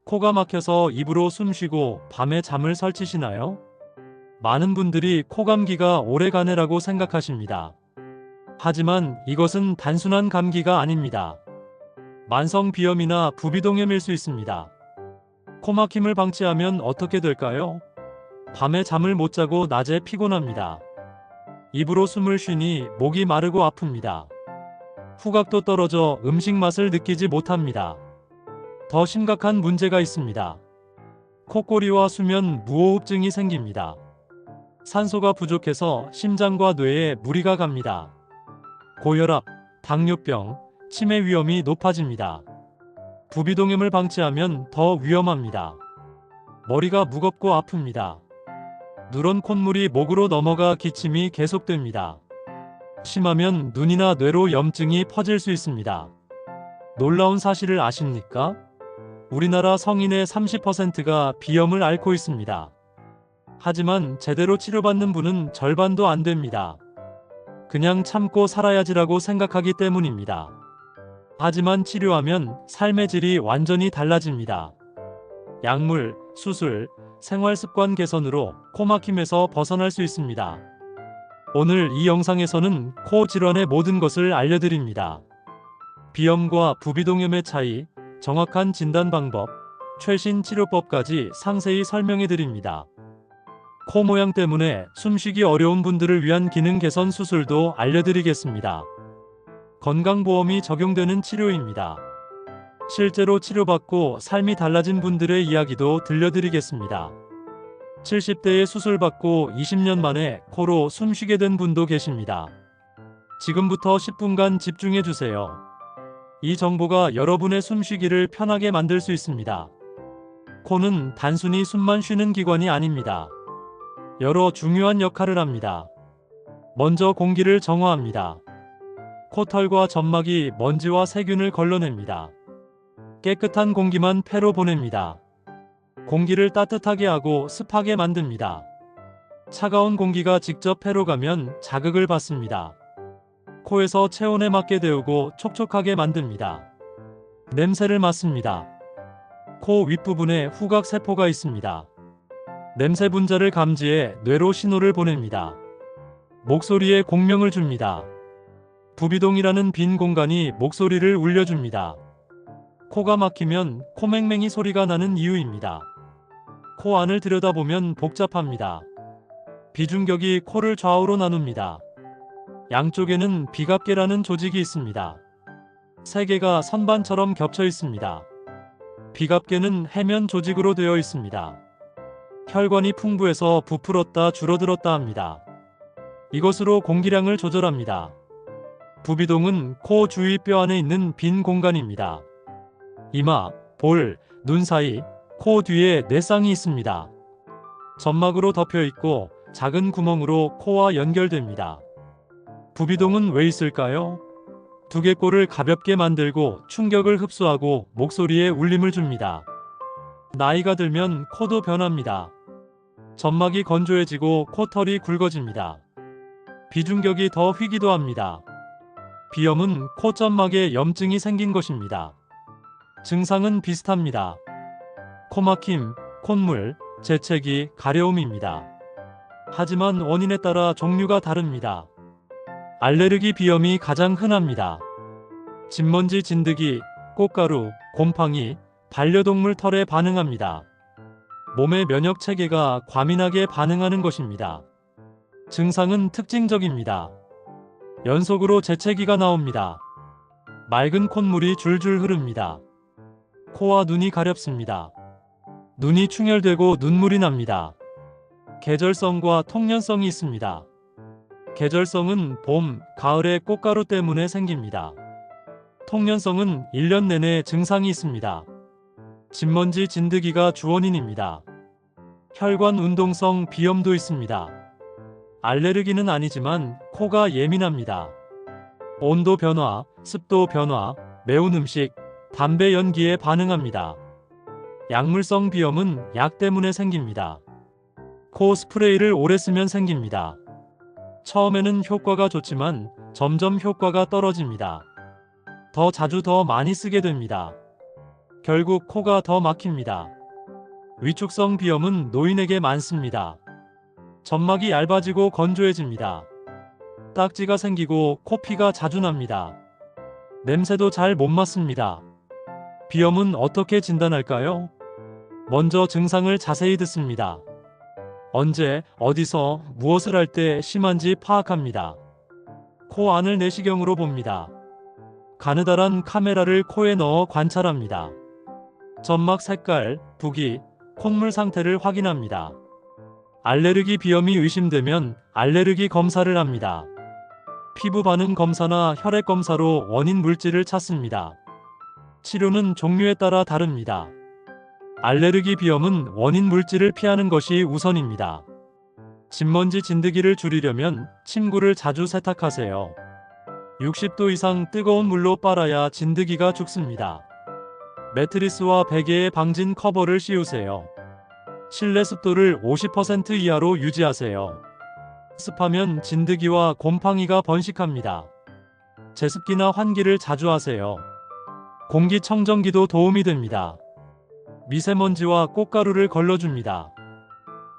코가 막혀서 입으로 숨 쉬고 밤에 잠을 설치시나요? 많은 분들이 코감기가 오래가네라고 생각하십니다. 하지만 이것은 단순한 감기가 아닙니다. 만성 비염이나 부비동염일 수 있습니다. 코막힘을 방치하면 어떻게 될까요? 밤에 잠을 못 자고 낮에 피곤합니다. 입으로 숨을 쉬니 목이 마르고 아픕니다. 후각도 떨어져 음식 맛을 느끼지 못합니다. 더 심각한 문제가 있습니다. 코골이와 수면 무호흡증이 생깁니다. 산소가 부족해서 심장과 뇌에 무리가 갑니다. 고혈압, 당뇨병, 치매 위험이 높아집니다. 부비동염을 방치하면 더 위험합니다. 머리가 무겁고 아픕니다. 누런 콧물이 목으로 넘어가 기침이 계속됩니다. 심하면 눈이나 뇌로 염증이 퍼질 수 있습니다. 놀라운 사실을 아십니까? 우리나라 성인의 30%가 비염을 앓고 있습니다. 하지만 제대로 치료받는 분은 절반도 안 됩니다. 그냥 참고 살아야지라고 생각하기 때문입니다. 하지만 치료하면 삶의 질이 완전히 달라집니다. 약물, 수술, 생활습관 개선으로 코막힘에서 벗어날 수 있습니다. 오늘 이 영상에서는 코 질환의 모든 것을 알려드립니다. 비염과 부비동염의 차이, 정확한 진단 방법, 최신 치료법까지 상세히 설명해 드립니다. 코 모양 때문에 숨쉬기 어려운 분들을 위한 기능 개선 수술도 알려드리겠습니다. 건강보험이 적용되는 치료입니다. 실제로 치료받고 삶이 달라진 분들의 이야기도 들려드리겠습니다. 70대에 수술받고 20년 만에 코로 숨쉬게 된 분도 계십니다. 지금부터 10분간 집중해 주세요. 이 정보가 여러분의 숨쉬기를 편하게 만들 수 있습니다. 코는 단순히 숨만 쉬는 기관이 아닙니다. 여러 중요한 역할을 합니다. 먼저 공기를 정화합니다. 코털과 점막이 먼지와 세균을 걸러냅니다. 깨끗한 공기만 폐로 보냅니다. 공기를 따뜻하게 하고 습하게 만듭니다. 차가운 공기가 직접 폐로 가면 자극을 받습니다. 코에서 체온에 맞게 데우고 촉촉하게 만듭니다. 냄새를 맡습니다. 코 윗부분에 후각세포가 있습니다. 냄새 분자를 감지해 뇌로 신호를 보냅니다. 목소리에 공명을 줍니다. 부비동이라는 빈 공간이 목소리를 울려줍니다. 코가 막히면 코맹맹이 소리가 나는 이유입니다. 코 안을 들여다보면 복잡합니다. 비중격이 코를 좌우로 나눕니다. 양쪽에는 비갑계라는 조직이 있습니다. 세 개가 선반처럼 겹쳐 있습니다. 비갑계는 해면 조직으로 되어 있습니다. 혈관이 풍부해서 부풀었다 줄어들었다 합니다. 이것으로 공기량을 조절합니다. 부비동은 코 주위 뼈 안에 있는 빈 공간입니다. 이마, 볼, 눈 사이, 코 뒤에 뇌쌍이 있습니다. 점막으로 덮여 있고 작은 구멍으로 코와 연결됩니다. 부비동은 왜 있을까요? 두개골을 가볍게 만들고 충격을 흡수하고 목소리에 울림을 줍니다. 나이가 들면 코도 변합니다. 점막이 건조해지고 코털이 굵어집니다. 비중격이 더 휘기도 합니다. 비염은 코점막에 염증이 생긴 것입니다. 증상은 비슷합니다. 코막힘, 콧물, 재채기, 가려움입니다. 하지만 원인에 따라 종류가 다릅니다. 알레르기 비염이 가장 흔합니다. 진먼지 진드기, 꽃가루, 곰팡이, 반려동물 털에 반응합니다. 몸의 면역 체계가 과민하게 반응하는 것입니다. 증상은 특징적입니다. 연속으로 재채기가 나옵니다. 맑은 콧물이 줄줄 흐릅니다. 코와 눈이 가렵습니다. 눈이 충혈되고 눈물이 납니다. 계절성과 통년성이 있습니다. 계절성은 봄, 가을의 꽃가루 때문에 생깁니다. 통년성은 1년 내내 증상이 있습니다. 진먼지 진드기가 주원인입니다. 혈관 운동성 비염도 있습니다. 알레르기는 아니지만 코가 예민합니다. 온도 변화, 습도 변화, 매운 음식, 담배 연기에 반응합니다. 약물성 비염은 약 때문에 생깁니다. 코 스프레이를 오래 쓰면 생깁니다. 처음에는 효과가 좋지만 점점 효과가 떨어집니다. 더 자주 더 많이 쓰게 됩니다. 결국 코가 더 막힙니다. 위축성 비염은 노인에게 많습니다. 점막이 얇아지고 건조해집니다. 딱지가 생기고 코피가 자주 납니다. 냄새도 잘 못 맡습니다. 비염은 어떻게 진단할까요? 먼저 증상을 자세히 듣습니다. 언제, 어디서, 무엇을 할 때 심한지 파악합니다. 코 안을 내시경으로 봅니다. 가느다란 카메라를 코에 넣어 관찰합니다. 점막 색깔, 부기, 콧물 상태를 확인합니다. 알레르기 비염이 의심되면 알레르기 검사를 합니다. 피부 반응 검사나 혈액 검사로 원인 물질을 찾습니다. 치료는 종류에 따라 다릅니다. 알레르기 비염은 원인 물질을 피하는 것이 우선입니다. 진먼지 진드기를 줄이려면 침구를 자주 세탁하세요. 60도 이상 뜨거운 물로 빨아야 진드기가 죽습니다. 매트리스와 베개에 방진 커버를 씌우세요. 실내 습도를 50% 이하로 유지하세요. 습하면 진드기와 곰팡이가 번식합니다. 제습기나 환기를 자주 하세요. 공기청정기도 도움이 됩니다. 미세먼지와 꽃가루를 걸러줍니다.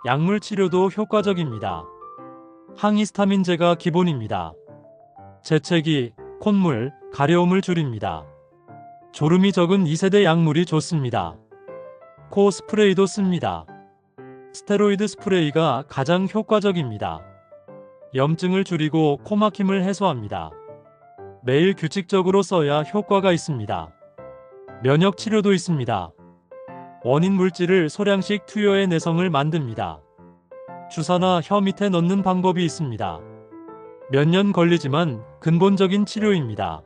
약물 치료도 효과적입니다. 항히스타민제가 기본입니다. 재채기, 콧물, 가려움을 줄입니다. 졸음이 적은 2세대 약물이 좋습니다. 코 스프레이도 씁니다. 스테로이드 스프레이가 가장 효과적입니다. 염증을 줄이고 코막힘을 해소합니다. 매일 규칙적으로 써야 효과가 있습니다. 면역 치료도 있습니다. 원인 물질을 소량씩 투여해 내성을 만듭니다. 주사나 혀 밑에 넣는 방법이 있습니다. 몇 년 걸리지만 근본적인 치료입니다.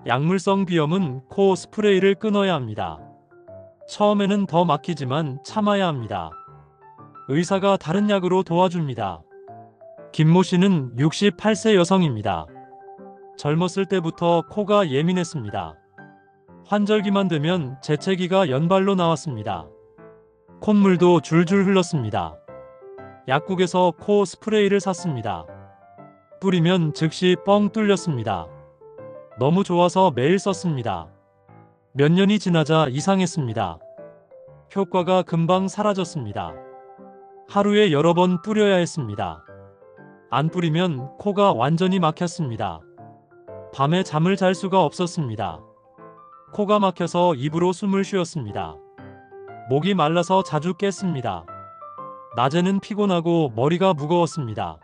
약물성 비염은 코 스프레이를 끊어야 합니다. 처음에는 더 막히지만 참아야 합니다. 의사가 다른 약으로 도와줍니다. 김모 씨는 68세 여성입니다. 젊었을 때부터 코가 예민했습니다. 환절기만 되면 재채기가 연발로 나왔습니다. 콧물도 줄줄 흘렀습니다. 약국에서 코 스프레이를 샀습니다. 뿌리면 즉시 뻥 뚫렸습니다. 너무 좋아서 매일 썼습니다. 몇 년이 지나자 이상했습니다. 효과가 금방 사라졌습니다. 하루에 여러 번 뿌려야 했습니다. 안 뿌리면 코가 완전히 막혔습니다. 밤에 잠을 잘 수가 없었습니다. 코가 막혀서 입으로 숨을 쉬었습니다. 목이 말라서 자주 깼습니다. 낮에는 피곤하고 머리가 무거웠습니다.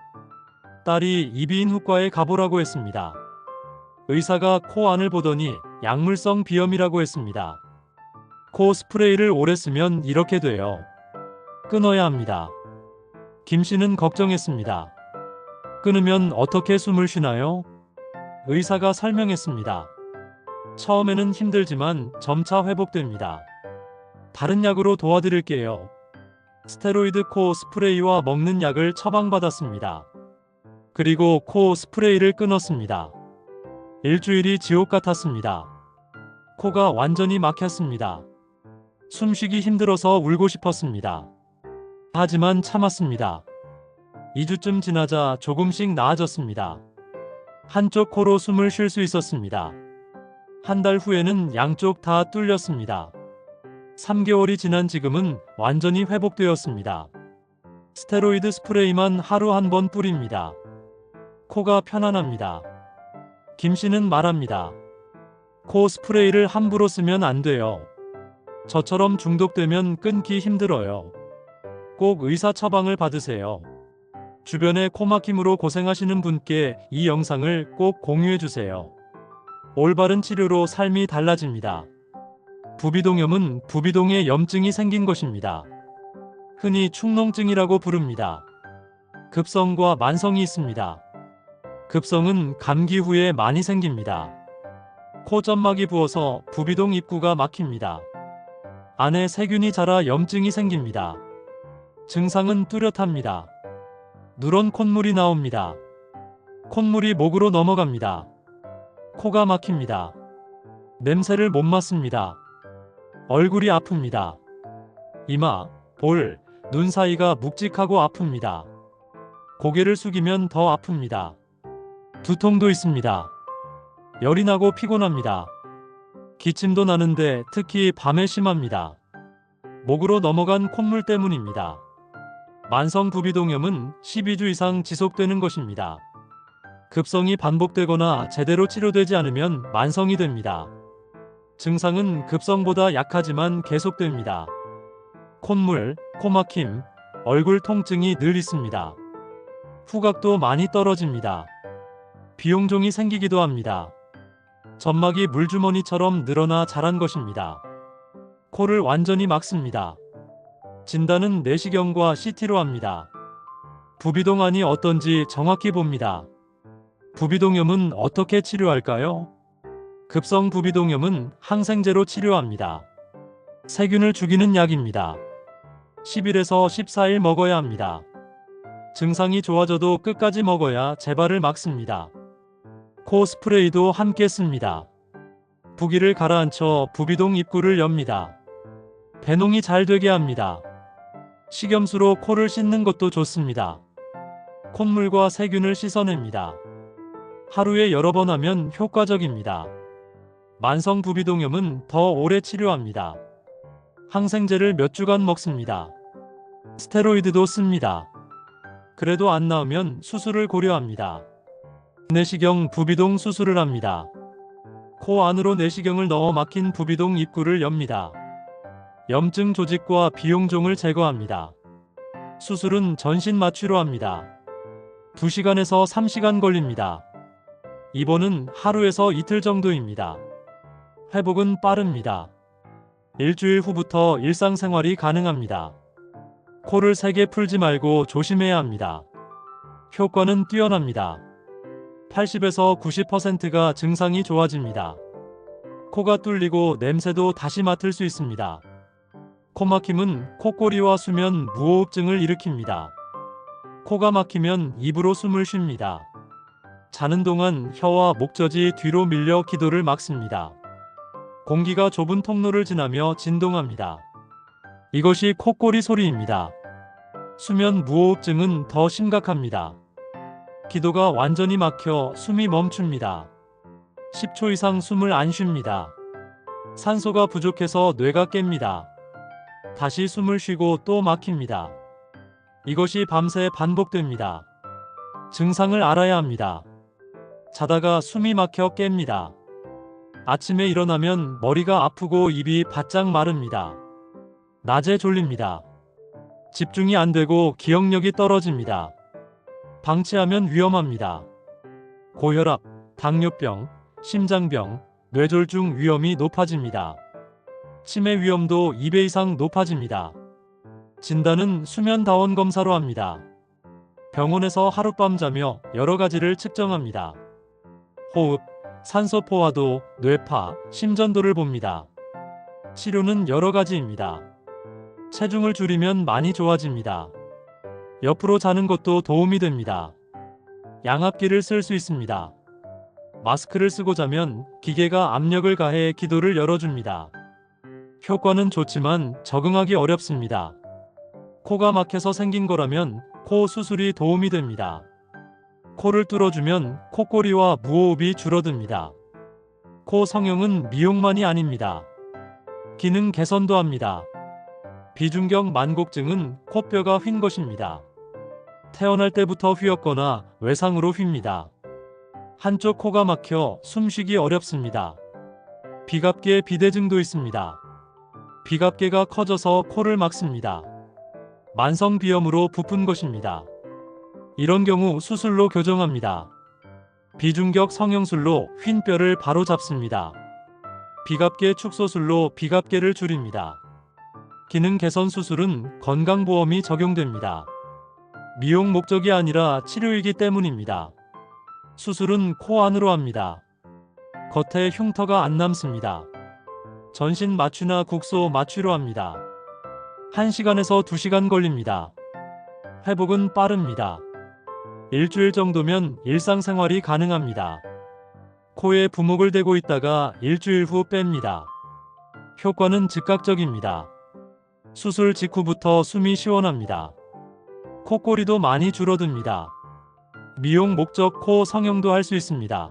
딸이 이비인후과에 가보라고 했습니다. 의사가 코 안을 보더니 약물성 비염이라고 했습니다. 코 스프레이를 오래 쓰면 이렇게 돼요. 끊어야 합니다. 김 씨는 걱정했습니다. 끊으면 어떻게 숨을 쉬나요? 의사가 설명했습니다. 처음에는 힘들지만 점차 회복됩니다. 다른 약으로 도와드릴게요. 스테로이드 코 스프레이와 먹는 약을 처방받았습니다. 그리고 코 스프레이를 끊었습니다. 일주일이 지옥 같았습니다. 코가 완전히 막혔습니다. 숨쉬기 힘들어서 울고 싶었습니다. 하지만 참았습니다. 2주쯤 지나자 조금씩 나아졌습니다. 한쪽 코로 숨을 쉴 수 있었습니다. 한 달 후에는 양쪽 다 뚫렸습니다. 3개월이 지난 지금은 완전히 회복되었습니다. 스테로이드 스프레이만 하루 한 번 뿌립니다. 코가 편안합니다. 김 씨는 말합니다. 코 스프레이를 함부로 쓰면 안 돼요. 저처럼 중독되면 끊기 힘들어요. 꼭 의사 처방을 받으세요. 주변에 코막힘으로 고생하시는 분께 이 영상을 꼭 공유해주세요. 올바른 치료로 삶이 달라집니다. 부비동염은 부비동에 염증이 생긴 것입니다. 흔히 축농증이라고 부릅니다. 급성과 만성이 있습니다. 급성은 감기 후에 많이 생깁니다. 코점막이 부어서 부비동 입구가 막힙니다. 안에 세균이 자라 염증이 생깁니다. 증상은 뚜렷합니다. 누런 콧물이 나옵니다. 콧물이 목으로 넘어갑니다. 코가 막힙니다. 냄새를 못 맡습니다. 얼굴이 아픕니다. 이마, 볼, 눈 사이가 묵직하고 아픕니다. 고개를 숙이면 더 아픕니다. 두통도 있습니다. 열이 나고 피곤합니다. 기침도 나는데 특히 밤에 심합니다. 목으로 넘어간 콧물 때문입니다. 만성 부비동염은 12주 이상 지속되는 것입니다. 급성이 반복되거나 제대로 치료되지 않으면 만성이 됩니다. 증상은 급성보다 약하지만 계속됩니다. 콧물, 코막힘, 얼굴 통증이 늘 있습니다. 후각도 많이 떨어집니다. 비용종이 생기기도 합니다. 점막이 물주머니처럼 늘어나 자란 것입니다. 코를 완전히 막습니다. 진단은 내시경과 CT로 합니다. 부비동안이 어떤지 정확히 봅니다. 부비동염은 어떻게 치료할까요? 급성 부비동염은 항생제로 치료합니다. 세균을 죽이는 약입니다. 10일에서 14일 먹어야 합니다. 증상이 좋아져도 끝까지 먹어야 재발을 막습니다. 코 스프레이도 함께 씁니다. 부기를 가라앉혀 부비동 입구를 엽니다. 배농이 잘 되게 합니다. 식염수로 코를 씻는 것도 좋습니다. 콧물과 세균을 씻어냅니다. 하루에 여러 번 하면 효과적입니다. 만성 부비동염은 더 오래 치료합니다. 항생제를 몇 주간 먹습니다. 스테로이드도 씁니다. 그래도 안 나으면 수술을 고려합니다. 내시경 부비동 수술을 합니다. 코 안으로 내시경을 넣어 막힌 부비동 입구를 엽니다. 염증 조직과 비용종을 제거합니다. 수술은 전신 마취로 합니다. 2시간에서 3시간 걸립니다. 입원은 하루에서 이틀 정도입니다. 회복은 빠릅니다. 일주일 후부터 일상생활이 가능합니다. 코를 세게 풀지 말고 조심해야 합니다. 효과는 뛰어납니다. 80에서 90%가 증상이 좋아집니다. 코가 뚫리고 냄새도 다시 맡을 수 있습니다. 코막힘은 코골이와 수면 무호흡증을 일으킵니다. 코가 막히면 입으로 숨을 쉽니다. 자는 동안 혀와 목젖이 뒤로 밀려 기도를 막습니다. 공기가 좁은 통로를 지나며 진동합니다. 이것이 코골이 소리입니다. 수면 무호흡증은 더 심각합니다. 기도가 완전히 막혀 숨이 멈춥니다. 10초 이상 숨을 안 쉽니다. 산소가 부족해서 뇌가 깹니다. 다시 숨을 쉬고 또 막힙니다. 이것이 밤새 반복됩니다. 증상을 알아야 합니다. 자다가 숨이 막혀 깹니다. 아침에 일어나면 머리가 아프고 입이 바짝 마릅니다. 낮에 졸립니다. 집중이 안 되고 기억력이 떨어집니다. 방치하면 위험합니다. 고혈압, 당뇨병, 심장병, 뇌졸중 위험이 높아집니다. 치매 위험도 2배 이상 높아집니다. 진단은 수면다원 검사로 합니다. 병원에서 하룻밤 자며 여러 가지를 측정합니다. 호흡, 산소 포화도, 뇌파, 심전도를 봅니다. 치료는 여러 가지입니다. 체중을 줄이면 많이 좋아집니다. 옆으로 자는 것도 도움이 됩니다. 양압기를 쓸 수 있습니다. 마스크를 쓰고 자면 기계가 압력을 가해 기도를 열어줍니다. 효과는 좋지만 적응하기 어렵습니다. 코가 막혀서 생긴 거라면 코 수술이 도움이 됩니다. 코를 뚫어주면 코골이와 무호흡이 줄어듭니다. 코 성형은 미용만이 아닙니다. 기능 개선도 합니다. 비중격 만곡증은 코뼈가 휜 것입니다. 태어날 때부터 휘었거나 외상으로 휩니다. 한쪽 코가 막혀 숨쉬기 어렵습니다. 비갑계 비대증도 있습니다. 비갑계가 커져서 코를 막습니다. 만성 비염으로 부푼 것입니다. 이런 경우 수술로 교정합니다. 비중격 성형술로 휜 뼈를 바로 잡습니다. 비갑계 축소술로 비갑계를 줄입니다. 기능 개선 수술은 건강보험이 적용됩니다. 미용 목적이 아니라 치료이기 때문입니다. 수술은 코 안으로 합니다. 겉에 흉터가 안 남습니다. 전신 마취나 국소 마취로 합니다. 1시간에서 2시간 걸립니다. 회복은 빠릅니다. 일주일 정도면 일상생활이 가능합니다. 코에 부목을 대고 있다가 일주일 후 뺍니다. 효과는 즉각적입니다. 수술 직후부터 숨이 시원합니다. 코골이도 많이 줄어듭니다. 미용 목적 코 성형도 할 수 있습니다.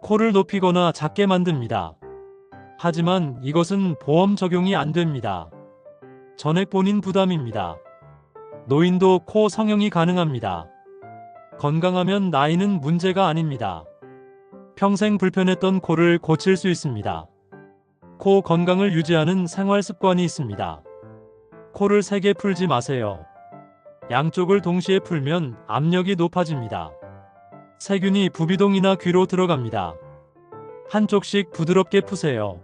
코를 높이거나 작게 만듭니다. 하지만 이것은 보험 적용이 안 됩니다. 전액 본인 부담입니다. 노인도 코 성형이 가능합니다. 건강하면 나이는 문제가 아닙니다. 평생 불편했던 코를 고칠 수 있습니다. 코 건강을 유지하는 생활 습관이 있습니다. 코를 세게 풀지 마세요. 양쪽을 동시에 풀면 압력이 높아집니다. 세균이 부비동이나 귀로 들어갑니다. 한쪽씩 부드럽게 푸세요.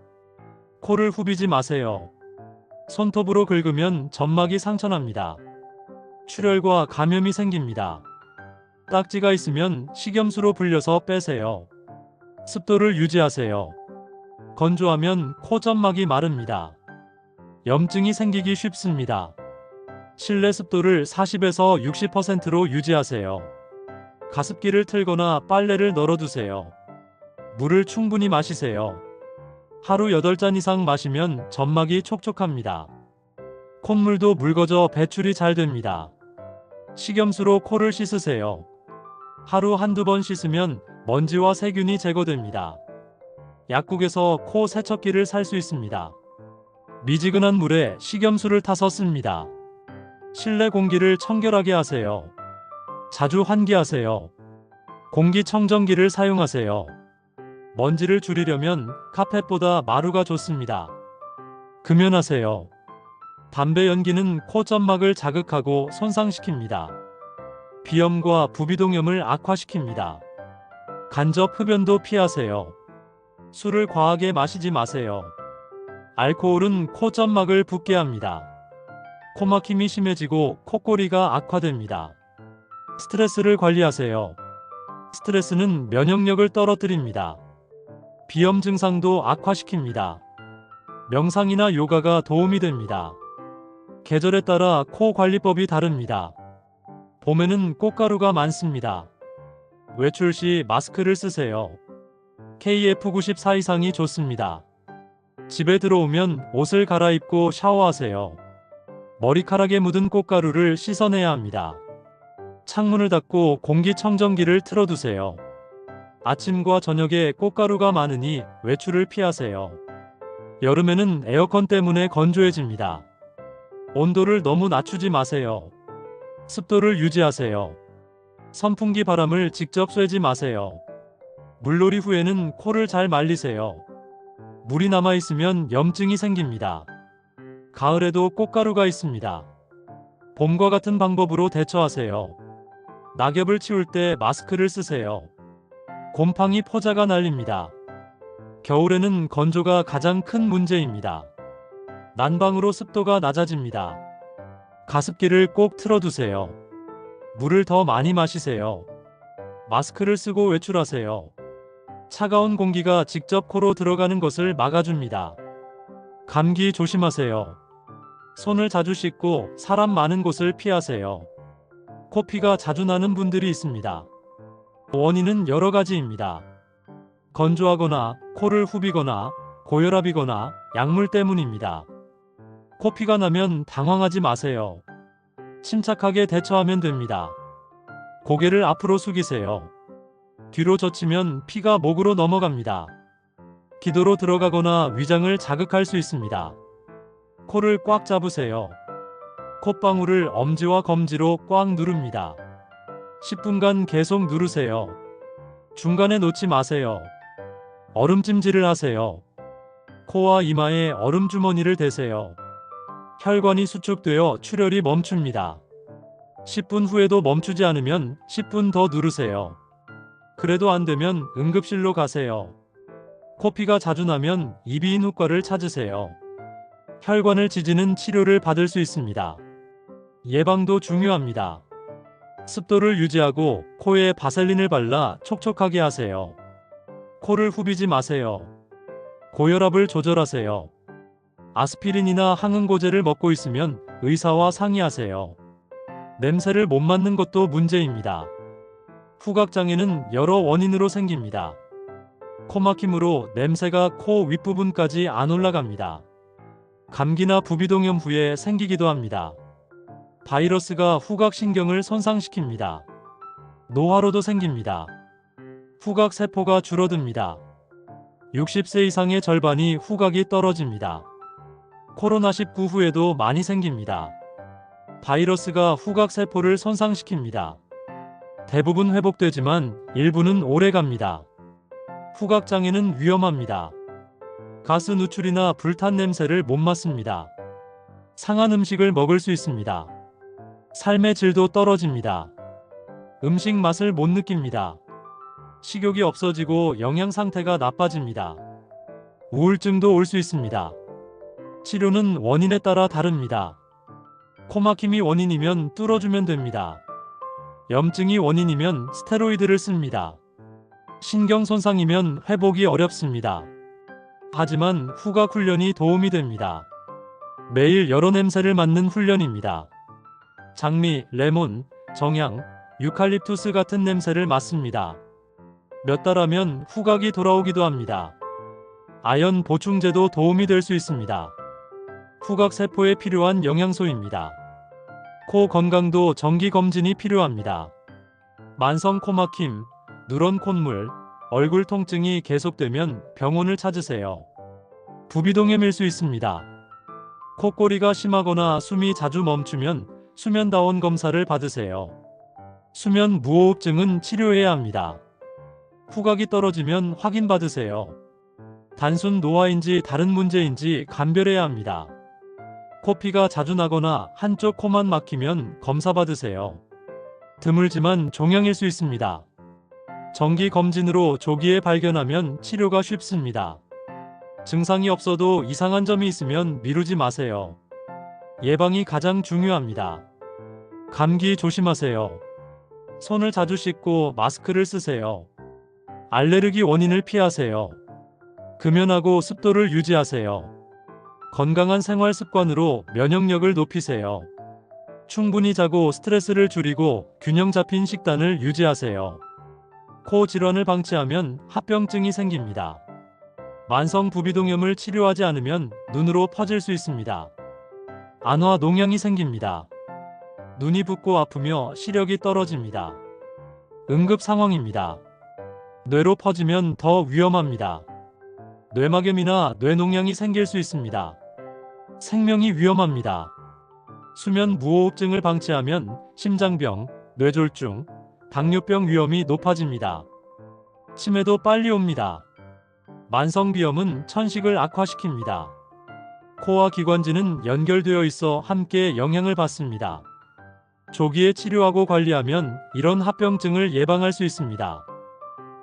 코를 후비지 마세요. 손톱으로 긁으면 점막이 상처납니다. 출혈과 감염이 생깁니다. 딱지가 있으면 식염수로 불려서 빼세요. 습도를 유지하세요. 건조하면 코점막이 마릅니다. 염증이 생기기 쉽습니다. 실내 습도를 40에서 60%로 유지하세요. 가습기를 틀거나 빨래를 널어두세요. 물을 충분히 마시세요. 하루 8잔 이상 마시면 점막이 촉촉합니다. 콧물도 묽어져 배출이 잘 됩니다. 식염수로 코를 씻으세요. 하루 한두 번 씻으면 먼지와 세균이 제거됩니다. 약국에서 코 세척기를 살 수 있습니다. 미지근한 물에 식염수를 타서 씁니다. 실내 공기를 청결하게 하세요. 자주 환기하세요. 공기청정기를 사용하세요. 먼지를 줄이려면 카펫보다 마루가 좋습니다. 금연하세요. 담배 연기는 코점막을 자극하고 손상시킵니다. 비염과 부비동염을 악화시킵니다. 간접 흡연도 피하세요. 술을 과하게 마시지 마세요. 알코올은 코점막을 붓게 합니다. 코막힘이 심해지고 콧골이가 악화됩니다. 스트레스를 관리하세요. 스트레스는 면역력을 떨어뜨립니다. 비염 증상도 악화시킵니다. 명상이나 요가가 도움이 됩니다. 계절에 따라 코 관리법이 다릅니다. 봄에는 꽃가루가 많습니다. 외출 시 마스크를 쓰세요. KF94 이상이 좋습니다. 집에 들어오면 옷을 갈아입고 샤워하세요. 머리카락에 묻은 꽃가루를 씻어내야 합니다. 창문을 닫고 공기청정기를 틀어두세요. 아침과 저녁에 꽃가루가 많으니 외출을 피하세요. 여름에는 에어컨 때문에 건조해집니다. 온도를 너무 낮추지 마세요. 습도를 유지하세요. 선풍기 바람을 직접 쐬지 마세요. 물놀이 후에는 코를 잘 말리세요. 물이 남아있으면 염증이 생깁니다. 가을에도 꽃가루가 있습니다. 봄과 같은 방법으로 대처하세요. 낙엽을 치울 때 마스크를 쓰세요. 곰팡이 포자가 날립니다. 겨울에는 건조가 가장 큰 문제입니다. 난방으로 습도가 낮아집니다. 가습기를 꼭 틀어두세요. 물을 더 많이 마시세요. 마스크를 쓰고 외출하세요. 차가운 공기가 직접 코로 들어가는 것을 막아줍니다. 감기 조심하세요. 손을 자주 씻고 사람 많은 곳을 피하세요. 코피가 자주 나는 분들이 있습니다. 원인은 여러 가지입니다. 건조하거나 코를 후비거나 고혈압이거나 약물 때문입니다. 코피가 나면 당황하지 마세요. 침착하게 대처하면 됩니다. 고개를 앞으로 숙이세요. 뒤로 젖히면 피가 목으로 넘어갑니다. 기도로 들어가거나 위장을 자극할 수 있습니다. 코를 꽉 잡으세요. 콧방울을 엄지와 검지로 꽉 누릅니다. 10분간 계속 누르세요. 중간에 놓지 마세요. 얼음찜질을 하세요. 코와 이마에 얼음 주머니를 대세요. 혈관이 수축되어 출혈이 멈춥니다. 10분 후에도 멈추지 않으면 10분 더 누르세요. 그래도 안 되면 응급실로 가세요. 코피가 자주 나면 이비인후과를 찾으세요. 혈관을 지지는 치료를 받을 수 있습니다. 예방도 중요합니다. 습도를 유지하고 코에 바셀린을 발라 촉촉하게 하세요. 코를 후비지 마세요. 고혈압을 조절하세요. 아스피린이나 항응고제를 먹고 있으면 의사와 상의하세요. 냄새를 못 맡는 것도 문제입니다. 후각장애는 여러 원인으로 생깁니다. 코막힘으로 냄새가 코 윗부분까지 안 올라갑니다. 감기나 부비동염 후에 생기기도 합니다. 바이러스가 후각신경을 손상시킵니다. 노화로도 생깁니다. 후각세포가 줄어듭니다. 60세 이상의 절반이 후각이 떨어집니다. 코로나19 후에도 많이 생깁니다. 바이러스가 후각세포를 손상시킵니다. 대부분 회복되지만 일부는 오래갑니다. 후각장애는 위험합니다. 가스 누출이나 불탄 냄새를 못 맡습니다. 상한 음식을 먹을 수 있습니다. 삶의 질도 떨어집니다. 음식 맛을 못 느낍니다. 식욕이 없어지고 영양 상태가 나빠집니다. 우울증도 올 수 있습니다. 치료는 원인에 따라 다릅니다. 코막힘이 원인이면 뚫어주면 됩니다. 염증이 원인이면 스테로이드를 씁니다. 신경 손상이면 회복이 어렵습니다. 하지만 후각 훈련이 도움이 됩니다. 매일 여러 냄새를 맡는 훈련입니다. 장미, 레몬, 정향, 유칼립투스 같은 냄새를 맡습니다. 몇 달 하면 후각이 돌아오기도 합니다. 아연 보충제도 도움이 될 수 있습니다. 후각 세포에 필요한 영양소입니다. 코 건강도 정기 검진이 필요합니다. 만성 코막힘, 누런 콧물, 얼굴 통증이 계속되면 병원을 찾으세요. 부비동염일 수 있습니다. 콧꼬리가 심하거나 숨이 자주 멈추면 수면다원 검사를 받으세요. 수면 무호흡증은 치료해야 합니다. 후각이 떨어지면 확인받으세요. 단순 노화인지 다른 문제인지 감별해야 합니다. 코피가 자주 나거나 한쪽 코만 막히면 검사 받으세요. 드물지만 종양일 수 있습니다. 정기 검진으로 조기에 발견하면 치료가 쉽습니다. 증상이 없어도 이상한 점이 있으면 미루지 마세요. 예방이 가장 중요합니다. 감기 조심하세요. 손을 자주 씻고 마스크를 쓰세요. 알레르기 원인을 피하세요. 금연하고 습도를 유지하세요. 건강한 생활 습관으로 면역력을 높이세요. 충분히 자고 스트레스를 줄이고 균형 잡힌 식단을 유지하세요. 코 질환을 방치하면 합병증이 생깁니다. 만성 부비동염을 치료하지 않으면 눈으로 퍼질 수 있습니다. 안화 농양이 생깁니다. 눈이 붓고 아프며 시력이 떨어집니다. 응급 상황입니다. 뇌로 퍼지면 더 위험합니다. 뇌막염이나 뇌농양이 생길 수 있습니다. 생명이 위험합니다. 수면 무호흡증을 방치하면 심장병, 뇌졸중, 당뇨병 위험이 높아집니다. 치매도 빨리 옵니다. 만성비염은 천식을 악화시킵니다. 코와 기관지는 연결되어 있어 함께 영향을 받습니다. 조기에 치료하고 관리하면 이런 합병증을 예방할 수 있습니다.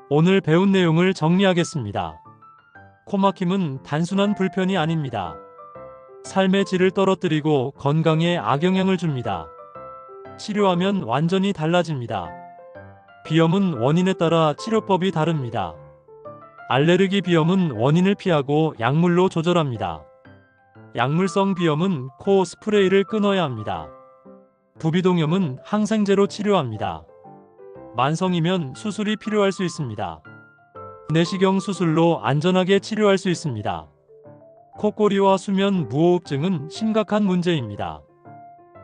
오늘 배운 내용을 정리하겠습니다. 코막힘은 단순한 불편이 아닙니다. 삶의 질을 떨어뜨리고 건강에 악영향을 줍니다. 치료하면 완전히 달라집니다. 비염은 원인에 따라 치료법이 다릅니다. 알레르기 비염은 원인을 피하고 약물로 조절합니다. 약물성 비염은 코 스프레이를 끊어야 합니다. 부비동염은 항생제로 치료합니다. 만성이면 수술이 필요할 수 있습니다. 내시경 수술로 안전하게 치료할 수 있습니다. 코골이와 수면 무호흡증은 심각한 문제입니다.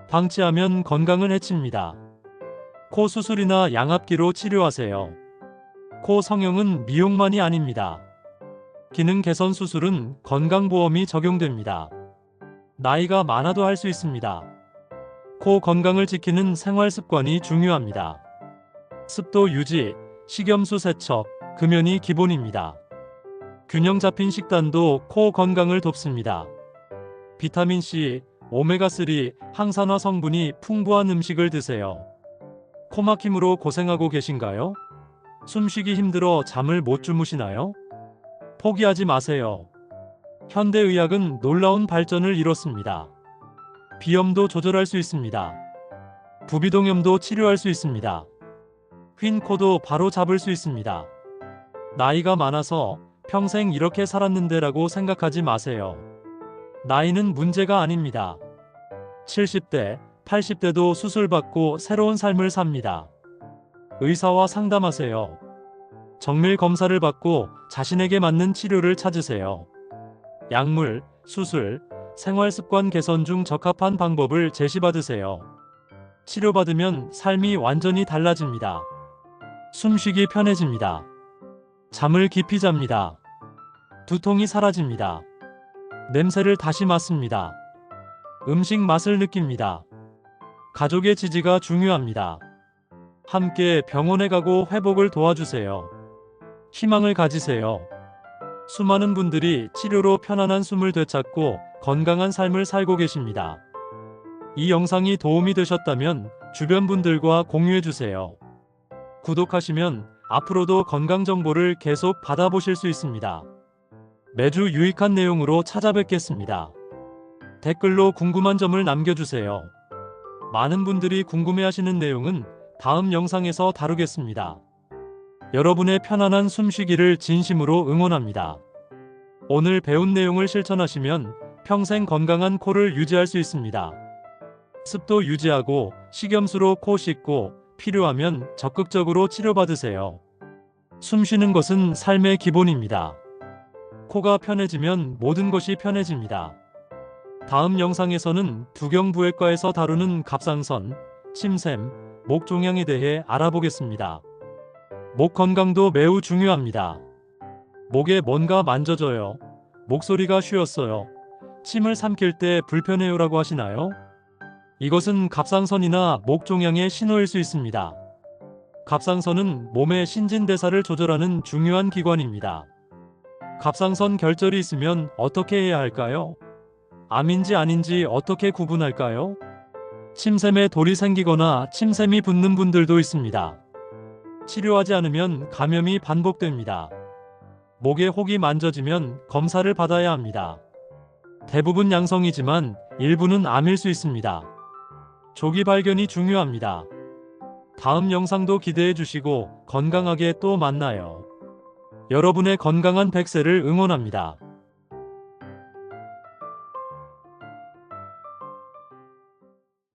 방치하면 건강을 해칩니다. 코 수술이나 양압기로 치료하세요. 코 성형은 미용만이 아닙니다. 기능 개선 수술은 건강보험이 적용됩니다. 나이가 많아도 할 수 있습니다. 코 건강을 지키는 생활 습관이 중요합니다. 습도 유지, 식염수 세척, 금연이 기본입니다. 균형 잡힌 식단도 코 건강을 돕습니다. 비타민C, 오메가3, 항산화 성분이 풍부한 음식을 드세요. 코막힘으로 고생하고 계신가요? 숨쉬기 힘들어 잠을 못 주무시나요? 포기하지 마세요. 현대의학은 놀라운 발전을 이뤘습니다. 비염도 조절할 수 있습니다. 부비동염도 치료할 수 있습니다. 휜 코도 바로 잡을 수 있습니다. 나이가 많아서 평생 이렇게 살았는데라고 생각하지 마세요. 나이는 문제가 아닙니다. 70대, 80대도 수술받고 새로운 삶을 삽니다. 의사와 상담하세요. 정밀 검사를 받고 자신에게 맞는 치료를 찾으세요. 약물, 수술, 생활습관 개선 중 적합한 방법을 제시받으세요. 치료받으면 삶이 완전히 달라집니다. 숨쉬기 편해집니다. 잠을 깊이 잡니다. 두통이 사라집니다. 냄새를 다시 맡습니다. 음식 맛을 느낍니다. 가족의 지지가 중요합니다. 함께 병원에 가고 회복을 도와주세요. 희망을 가지세요. 수많은 분들이 치료로 편안한 숨을 되찾고 건강한 삶을 살고 계십니다. 이 영상이 도움이 되셨다면 주변 분들과 공유해주세요. 구독하시면 앞으로도 건강 정보를 계속 받아보실 수 있습니다. 매주 유익한 내용으로 찾아뵙겠습니다. 댓글로 궁금한 점을 남겨주세요. 많은 분들이 궁금해하시는 내용은 다음 영상에서 다루겠습니다. 여러분의 편안한 숨쉬기를 진심으로 응원합니다. 오늘 배운 내용을 실천하시면 평생 건강한 코를 유지할 수 있습니다. 습도 유지하고 식염수로 코 씻고 필요하면 적극적으로 치료받으세요. 숨 쉬는 것은 삶의 기본입니다. 코가 편해지면 모든 것이 편해집니다. 다음 영상에서는 두경부외과에서 다루는 갑상선, 침샘, 목 종양에 대해 알아보겠습니다. 목 건강도 매우 중요합니다. 목에 뭔가 만져져요. 목소리가 쉬었어요. 침을 삼킬 때 불편해요라고 하시나요? 이것은 갑상선이나 목 종양의 신호일 수 있습니다. 갑상선은 몸의 신진대사를 조절하는 중요한 기관입니다. 갑상선 결절이 있으면 어떻게 해야 할까요? 암인지 아닌지 어떻게 구분할까요? 침샘에 돌이 생기거나 침샘이 붓는 분들도 있습니다. 치료하지 않으면 감염이 반복됩니다. 목에 혹이 만져지면 검사를 받아야 합니다. 대부분 양성이지만 일부는 암일 수 있습니다. 조기 발견이 중요합니다. 다음 영상도 기대해 주시고 건강하게 또 만나요. 여러분의 건강한 100세를 응원합니다.